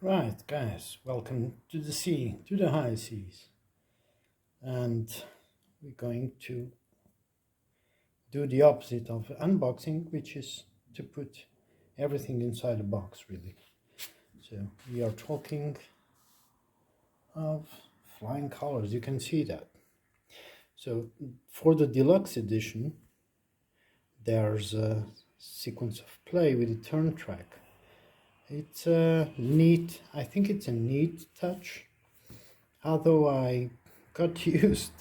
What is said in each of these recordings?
Right, guys, welcome to the sea, to the high seas. And we're going to do the opposite of unboxing, which is to put everything inside a box, really. So we are talking of flying colors, you can see that. So for the deluxe edition, there's a sequence of play with a turn track. It's a neat, I think it's a neat touch, although I got used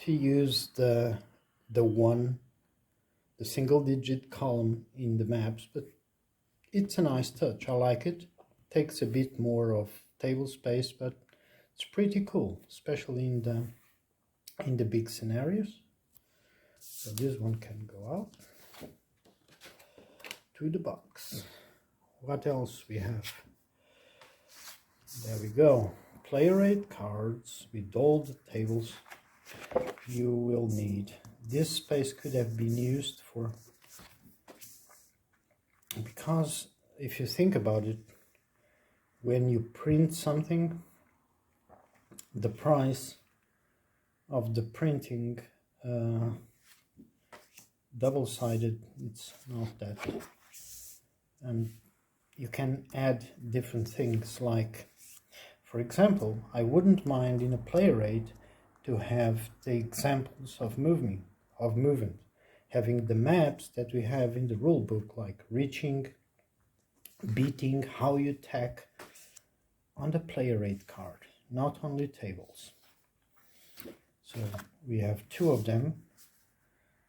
to use the single digit column in the maps, but it's a nice touch. I like it. Takes a bit more of table space, but it's pretty cool, especially in the big scenarios. So this one can go out to the box. What else we have? There we go. Player 8 cards with all the tables you will need. This space could have been used for, because if you think about it, when you print something, the price of the printing double-sided, it's not that, and you can add different things, like for example, I wouldn't mind in a player aid to have the examples of movement, having the maps that we have in the rule book, like reaching, beating, how you attack, on the player aid card, not only tables. So we have two of them,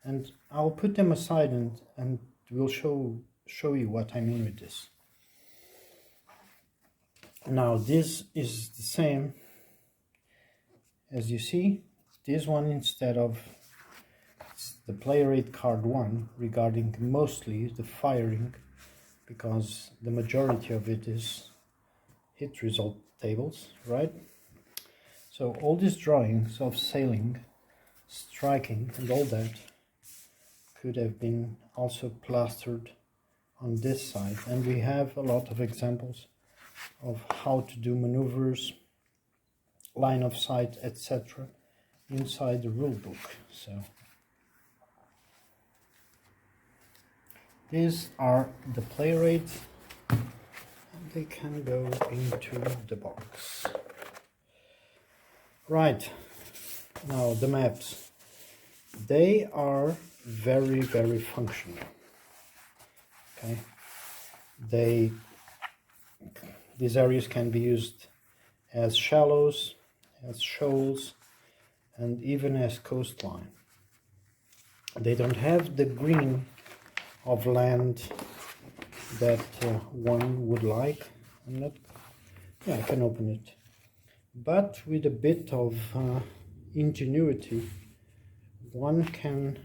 and I'll put them aside and we'll show you what I mean with this. Now this is the same as you see. This one, instead of the player 8 card 1, regarding mostly the firing, because the majority of it is hit result tables, right? So all these drawings of sailing, striking and all that could have been also plastered on this side, and we have a lot of examples of how to do maneuvers, line of sight, etc. inside the rulebook. So these are the player aids, and they can go into the box. Right, now the maps. They are very, very functional. Okay, these areas can be used as shallows, as shoals, and even as coastline. They don't have the green of land that one would like. I can open it. But with a bit of ingenuity, one can,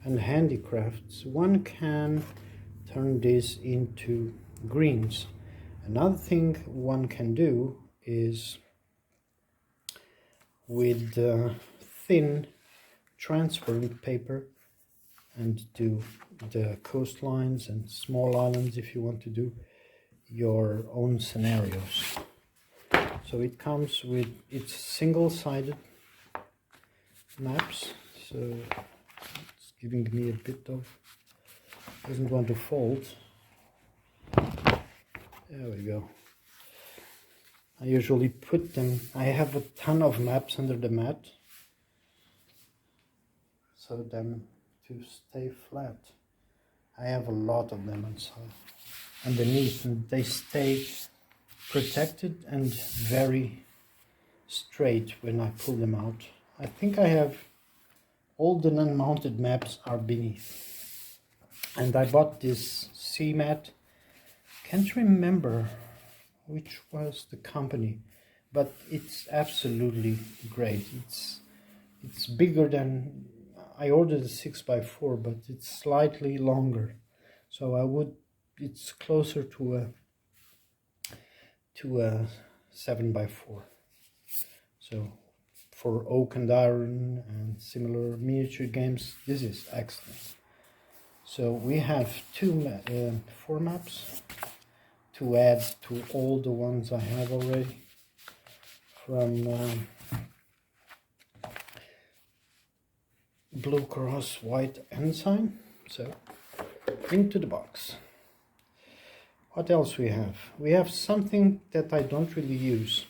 and handicrafts, one can turn this into greens. Another thing one can do is, with thin transparent paper, and do the coastlines and small islands if you want to do your own scenarios. So it comes with its single-sided maps, so it's giving me a bit of, doesn't want to fold. There we go. I usually put them, I have a ton of maps under the mat, so them to stay flat. I have a lot of them inside, underneath, and they stay protected and very straight when I pull them out. I think I have all the non-mounted maps are beneath. And I bought this sea mat. Can't remember which was the company, but it's absolutely great. It's bigger than, I ordered a 6x4, but it's slightly longer, so it's closer to a 7x4. So for oak and iron and similar miniature games, this is excellent. So we have four maps. to add to all the ones I have already from Blue Cross White Ensign. So into the box. What else we have? We have something that I don't really use,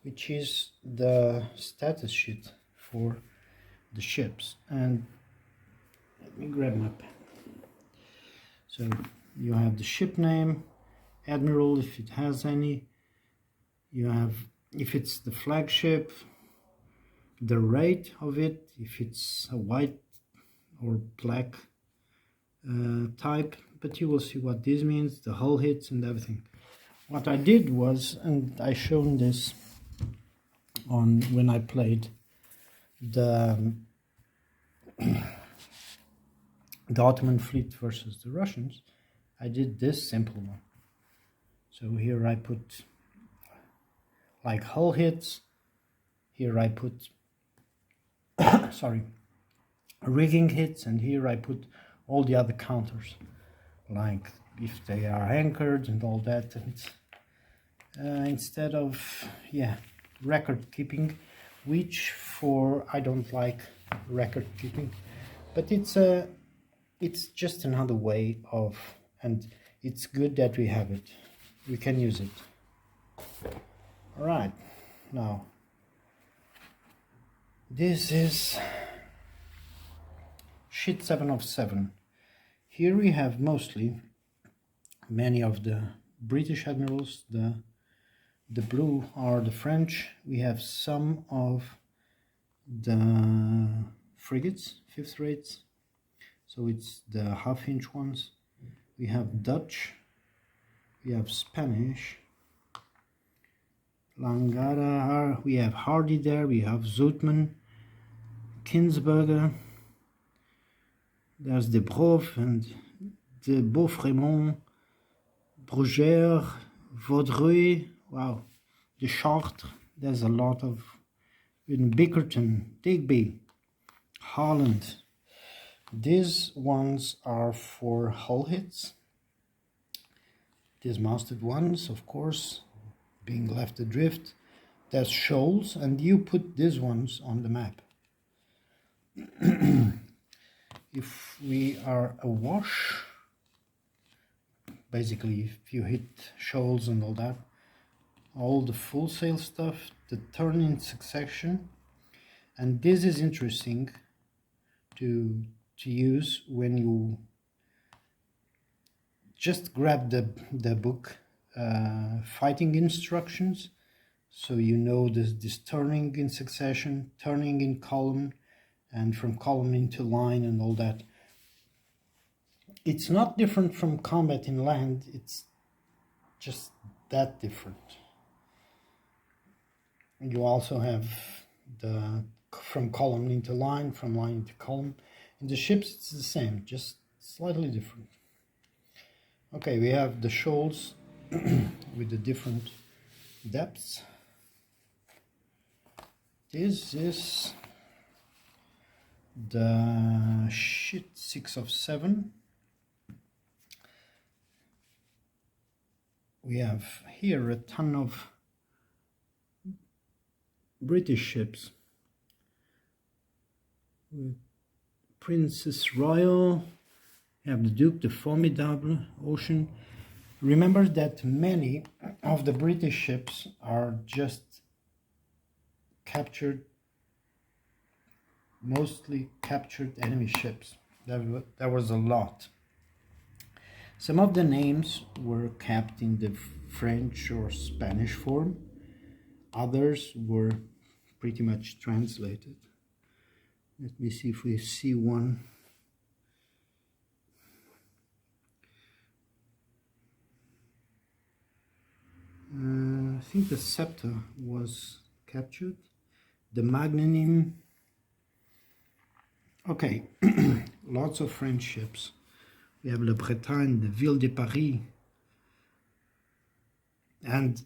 which is the status sheet for the ships. And let me grab my pen. So you have the ship name, admiral if it has any, you have if it's the flagship, the rate of it, if it's a white or black type, but you will see what this means, the hull hits and everything. What I did was, and I shown this on when I played the the Ottoman fleet versus the Russians, I did this simple one. So here I put like hull hits, here I put sorry, rigging hits, and here I put all the other counters, like if they are anchored and all that, and instead of record keeping, which I don't like record keeping, but it's just another way of, and it's good that we have it, we can use it. All right, now this is sheet 7 of 7. Here we have mostly many of the British admirals, the blue are the French, we have some of the frigates, 5th rates, so it's the half-inch ones. We have Dutch, we have Spanish, Langara, we have Hardy there, we have Zoutman, Kinsberger, there's De Brove and De Beaufremont, Brugère, Vaudreuil, wow, De Chartres, there's a lot of, in Bickerton, Digby, Holland. These ones are for hull hits, these masted ones, of course, being left adrift. There's shoals, and you put these ones on the map. If we are awash, basically if you hit shoals and all that, all the full sail stuff, the turn in succession, and this is interesting to use when you just grab the book fighting instructions, so you know this turning in succession, turning in column, and from column into line and all that. It's not different from combat in land, it's just that different. You also have the from column into line, from line into column. In the ships it's the same, just slightly different. Okay, we have the shoals with the different depths. This is the sheet 6 of 7. We have here a ton of British ships. Princess Royal, we have the Duke de Formidable, Ocean. Remember that many of the British ships are just captured, mostly captured enemy ships. There was a lot. Some of the names were kept in the French or Spanish form. Others were pretty much translated. Let me see if we see one. I think the Scepter was captured. The Magnanime. Okay, lots of French ships. We have Le Bretagne, the Ville de Paris, and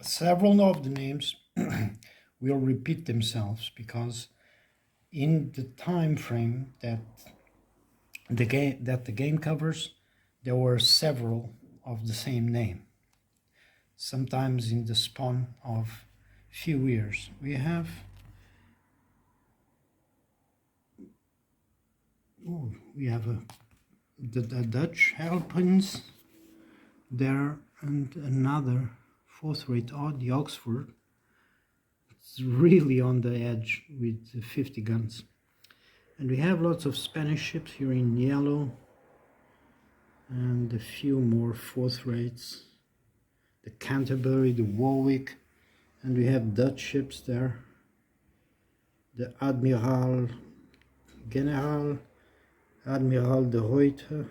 several of the names will repeat themselves because in the time frame that the game covers, there were several of the same name, sometimes in the span of few years. We have the Dutch Alpines there, and another fourth-rate the Oxford. It's really on the edge with 50 guns. And we have lots of Spanish ships here in yellow, and a few more fourth rates, the Canterbury, the Warwick, and we have Dutch ships there, the Admiral General, Admiral de Ruyter.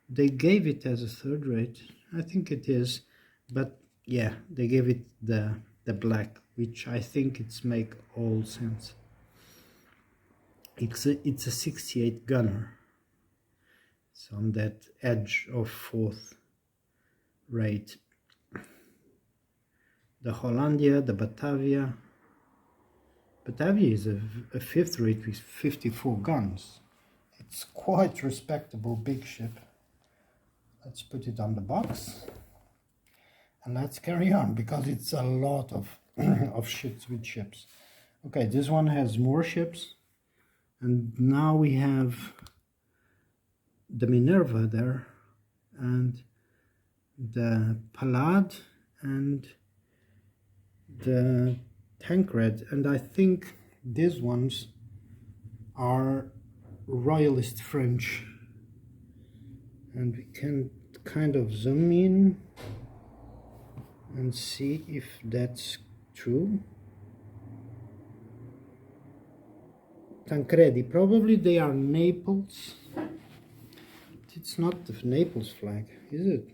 They gave it as a third rate, I think it is, but yeah, they gave it the black, which I think it's make all sense. It's a 68 gunner. It's on that edge of fourth rate. The Hollandia, the Batavia. Batavia is a fifth rate with 54 guns. It's quite respectable big ship. Let's put it on the box and let's carry on, because it's a lot of of ships with ships. Okay, this one has more ships, and now we have the Minerva there, and the Palade, and the Tancred, and I think these ones are Royalist French, and we can kind of zoom in and see if that's true. Tancredi, probably they are Naples. It's not the Naples flag, is it?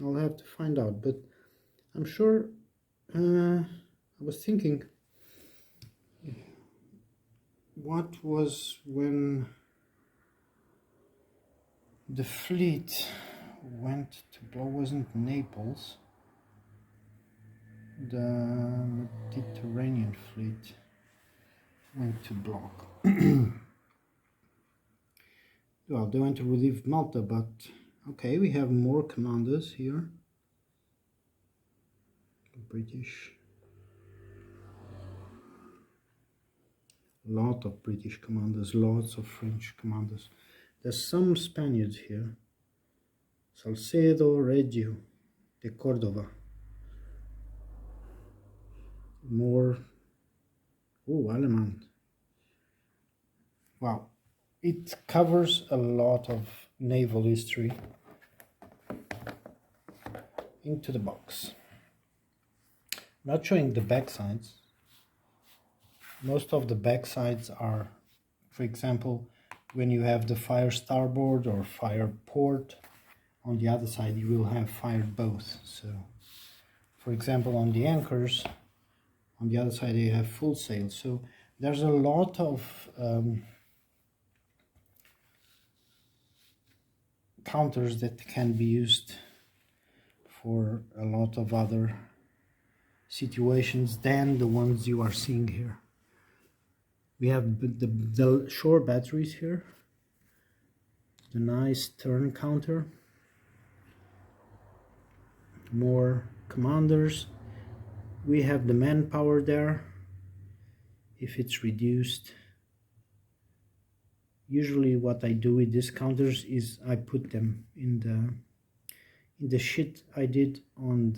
I'll have to find out, but I'm sure. I was thinking, what was when the fleet went to blow? Wasn't Naples? The Mediterranean fleet went to block. Well, they went to relieve Malta, but okay, we have more commanders here. British. Lot of British commanders, lots of French commanders. There's some Spaniards here. Salcedo, Reggio, de Cordova. More. Oh, Aleman. Wow. It covers a lot of naval history into the box. Not showing the back sides. Most of the back sides are, for example, when you have the fire starboard or fire port, on the other side you will have fire both. So, for example, on the anchors, on the other side you have full sail. So there's a lot of counters that can be used for a lot of other situations than the ones you are seeing here. We have the shore batteries here, the nice turn counter, more commanders. We have the manpower there, if it's reduced. Usually what I do with these counters is I put them in the sheet I did on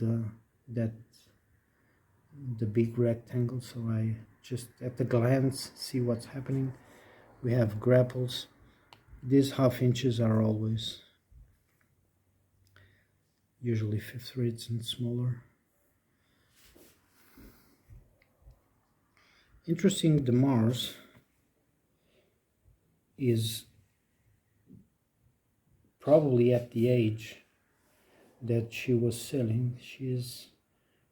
the big rectangle, so I just at a glance see what's happening. We have grapples. These half inches are always usually fifth rates and smaller. Interesting, the Mars is probably at the age that she was sailing. She is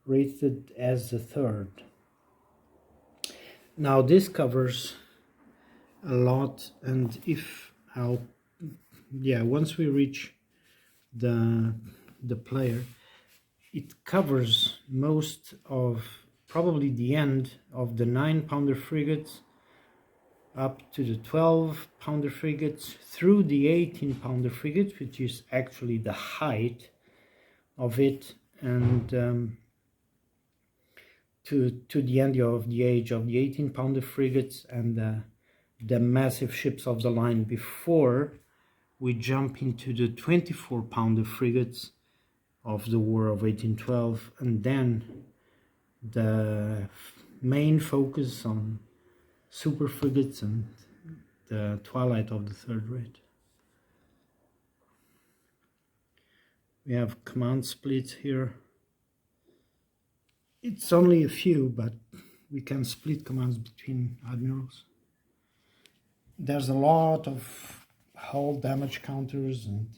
rated as the third. Now this covers a lot, and if once we reach the player, it covers most of probably the end of the 9-pounder frigates, up to the 12-pounder frigates, through the 18-pounder frigates, which is actually the height of it, and to the end of the age of the 18-pounder frigates and the massive ships of the line, before we jump into the 24-pounder frigates of the War of 1812, and then the main focus on super frigates and the twilight of the Third Reich. We have command splits here. It's only a few, but we can split commands between admirals. There's a lot of hull damage counters and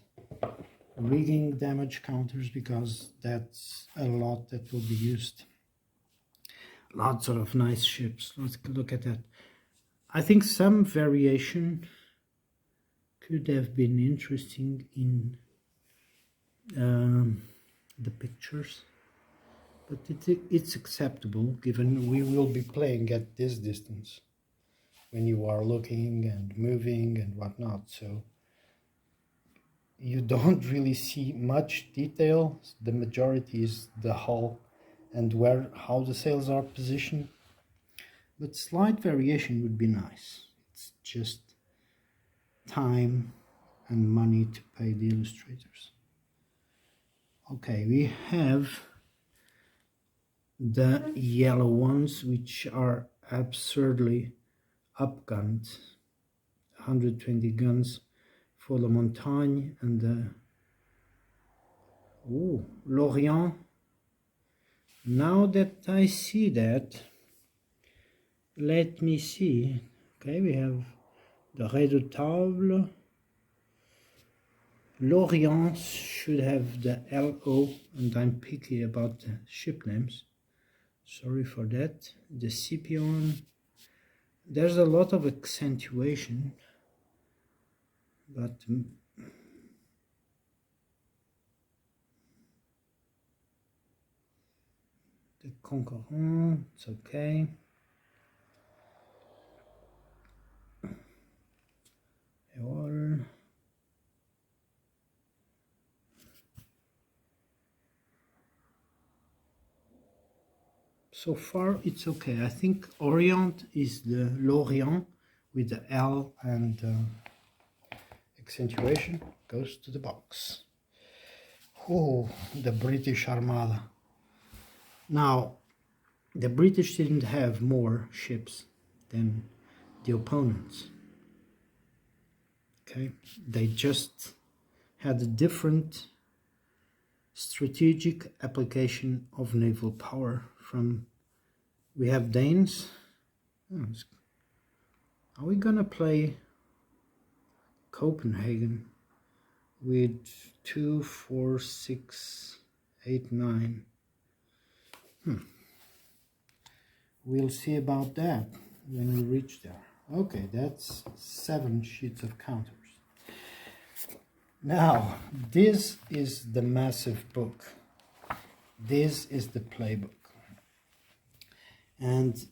rigging damage counters, because that's a lot that will be used. Lots of nice ships. Let's look at that. I think some variation could have been interesting in the pictures, but it's acceptable given we will be playing at this distance when you are looking and moving and whatnot, so you don't really see much detail. The majority is the hull and how the sails are positioned, but slight variation would be nice. It's just time and money to pay the illustrators. Okay, we have the yellow ones, which are absurdly upgunned, 120 guns for the Montagne and the Lorient. Now that I see that, let me see. Okay, we have the Redoutable. Lorient should have the LO, and I'm picky about the ship names. Sorry for that. The Scipion. There's a lot of accentuation, but the Conquérant, it's okay. Eol. So far it's okay. I think Orient is the Lorient with the L and accentuation. Goes to the box. Oh, the British Armada. Now, the British didn't have more ships than the opponents. Okay, they just had a different strategic application of naval power. From we have Danes. Are we gonna play Copenhagen with 2, 4, 6, 8, 9? We'll see about that when we reach there. Okay, that's 7 sheets of counters. Now, this is the massive book. This is the playbook. And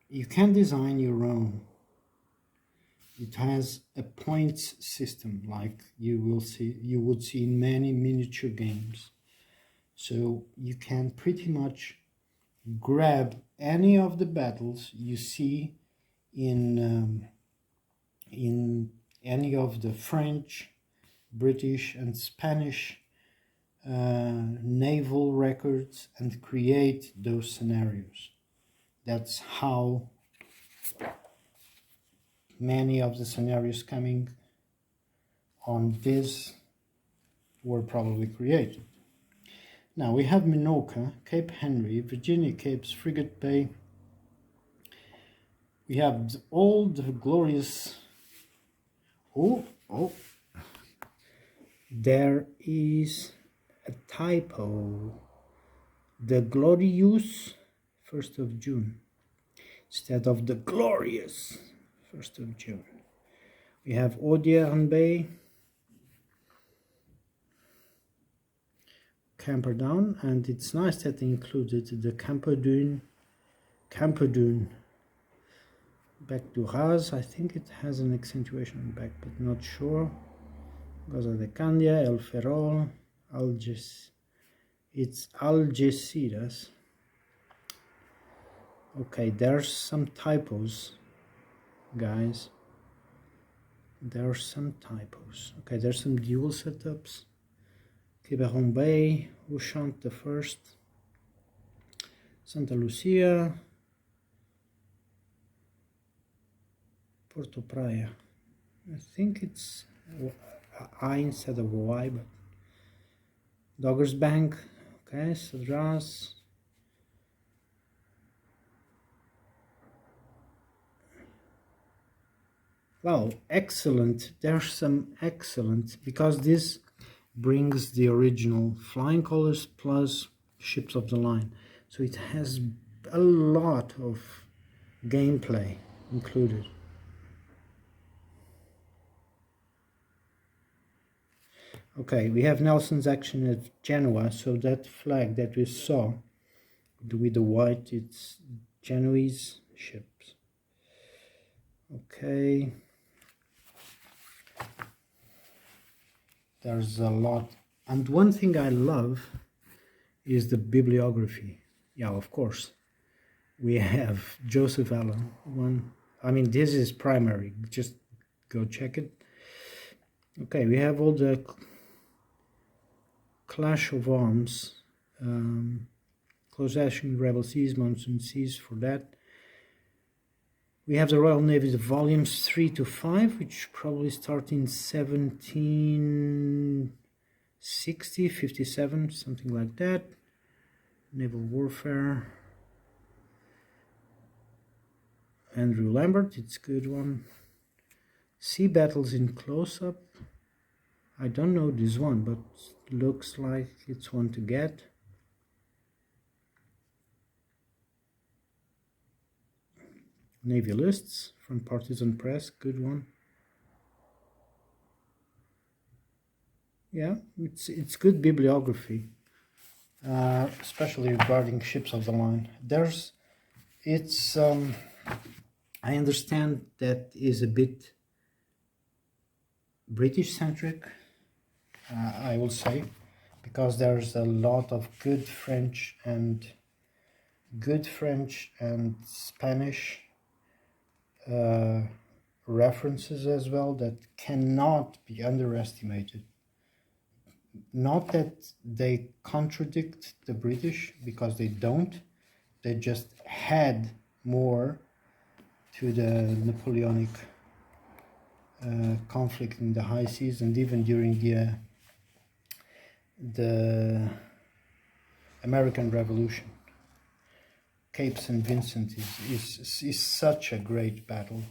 you can design your own. It has a points system like you would see in many miniature games. So you can pretty much grab any of the battles you see in any of the French, British and Spanish naval records and create those scenarios. That's how many of the scenarios coming on this were probably created. Now we have Minorca, Cape Henry, Virginia Capes, Frigate Bay. We have all the glorious... Oh, there is a typo. The Glorious 1st of June instead of the Glorious 1st of June. We have Odierne Bay, Camperdown, and it's nice that they included the Camperdune Camperdoon. Back to Raz. I think it has an accentuation on the back, but not sure. Goza de Candia, El Ferrol, it's Algeciras. Okay, there's some typos, guys. There are some typos. Okay, there's some dual setups. Quiberon Bay, Ushant the first, Santa Lucia, Porto Praia. I think it's I instead of Y, but Doggers Bank. Okay, Sadras. Wow, excellent. There's some excellent, because this brings the original Flying Colors plus Ships of the Line. So it has a lot of gameplay included. Okay, we have Nelson's action at Genoa, so that flag that we saw with the white, it's Genoese ships. Okay. There's a lot, and one thing I love is the bibliography. Yeah, of course. We have Joseph Allen. I mean, this is primary. Just go check it. Okay, we have all the Clash of Arms, Close Action, Rebel Seas, Monsoon Seas for that. We have the Royal Navy, the volumes 3 to 5, which probably start in 1760, 57, something like that. Naval Warfare. Andrew Lambert, it's a good one. Sea Battles in Close-Up. I don't know this one, but looks like it's one to get. Navy Lists from Partisan Press, good one. Yeah, it's good bibliography, especially regarding Ships of the Line. I understand that is a bit British centric, I will say, because there's a lot of good French and Spanish references as well that cannot be underestimated. Not that they contradict the British, because they don't. They just had more to the Napoleonic conflict in the high seas, and even during the American Revolution. Cape St. Vincent is such a great battle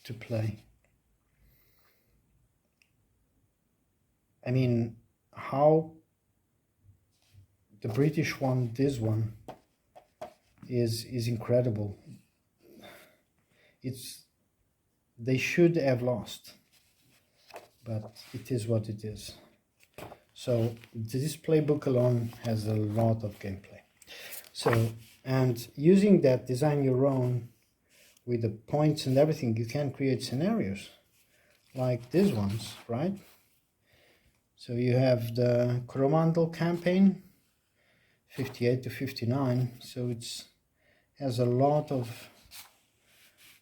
to play. I mean, how the British won this one is incredible. They should have lost, but it is what it is. So this playbook alone has a lot of gameplay. So, and using that, design your own with the points and everything, you can create scenarios like these ones, right? So you have the Coromandel campaign, 58 to 59. So it has a lot of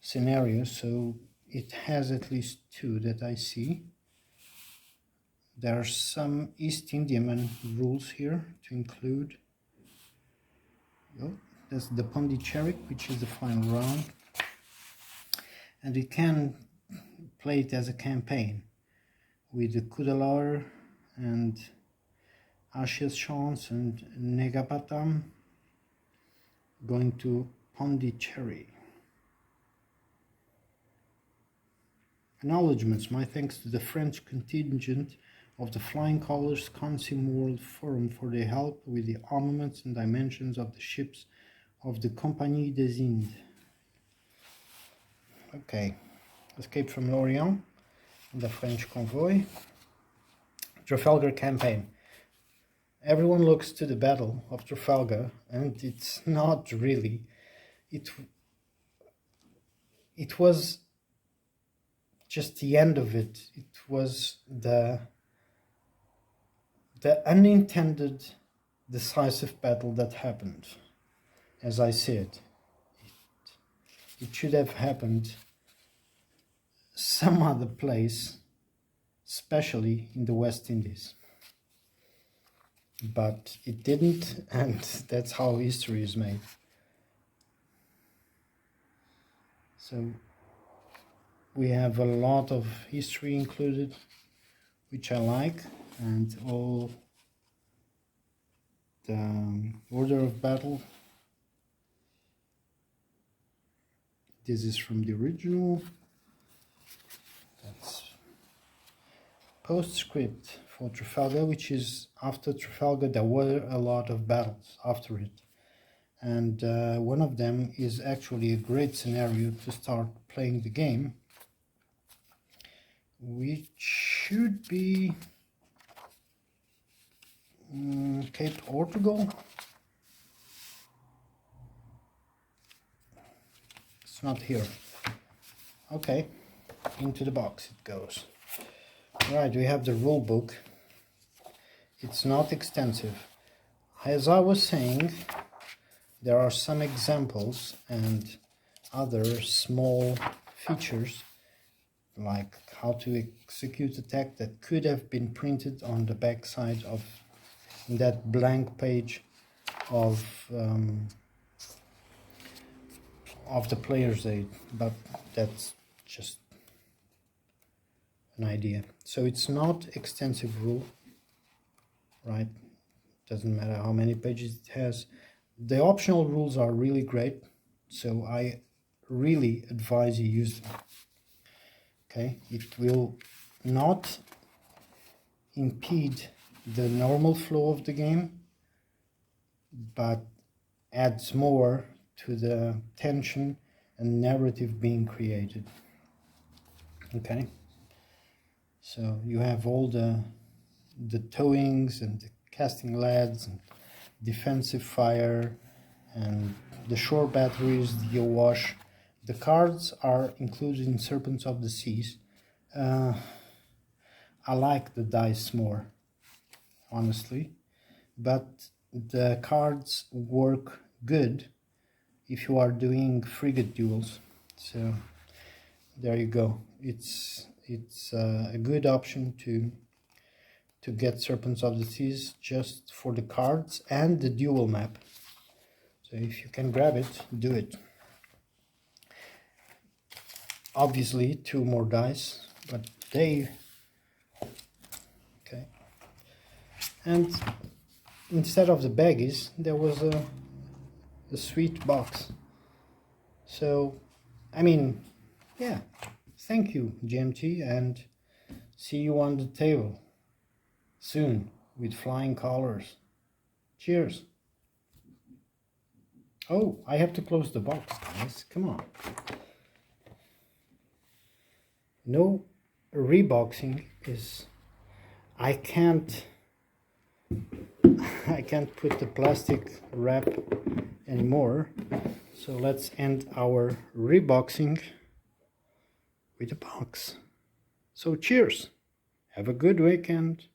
scenarios. So it has at least 2 that I see. There are some East Indiaman rules here to include. Oh, that's the Pondicherry, which is the final round. And we can play it as a campaign with the Kudalur and Ashes Chance and Negapatam going to Pondicherry. Acknowledgements. My thanks to the French contingent of the Flying Colors Consim World Forum for their help with the armaments and dimensions of the ships of the Compagnie des Indes. Okay, Escape from Lorient, the French convoy. Trafalgar campaign. Everyone looks to the Battle of Trafalgar, and it's not really. it was just the end of it. It was the unintended decisive battle that happened. As I said, it should have happened some other place, especially in the West Indies. But it didn't, and that's how history is made. So we have a lot of history included, which I like, and all the order of battle. This is from the original. That's postscript for Trafalgar, which is after Trafalgar there were a lot of battles after it. And one of them is actually a great scenario to start playing the game, which should be Cape Portugal. It's not here. Okay, into the box it goes. Right, we have the rule book. It's not extensive. As I was saying, there are some examples and other small features, like how to execute attack, that could have been printed on the back side of that blank page of the player's aid, but that's just an idea. So it's not extensive rule, right? Doesn't matter how many pages it has. The optional rules are really great, so I really advise you use them. Okay, it will not impede the normal flow of the game, but adds more to the tension and narrative being created. Okay, so you have all the towings and the casting lads and defensive fire and the shore batteries, the awash. The cards are included in Serpents of the Seas. I like the dice more, honestly, but the cards work good if you are doing frigate duels. So there you go. It's a good option to get Serpents of the Seas just for the cards and the duel map. So if you can grab it, do it. Obviously 2 more dice, but they... Okay. And instead of the baggies, there was a sweet box. So, I mean, yeah, thank you, GMT, and see you on the table soon with Flying Colors. Cheers. Oh, I have to close the box, guys. Come on. No, reboxing is... I can't put the plastic wrap anymore. So let's end our reboxing with a box. So cheers. Have a good weekend.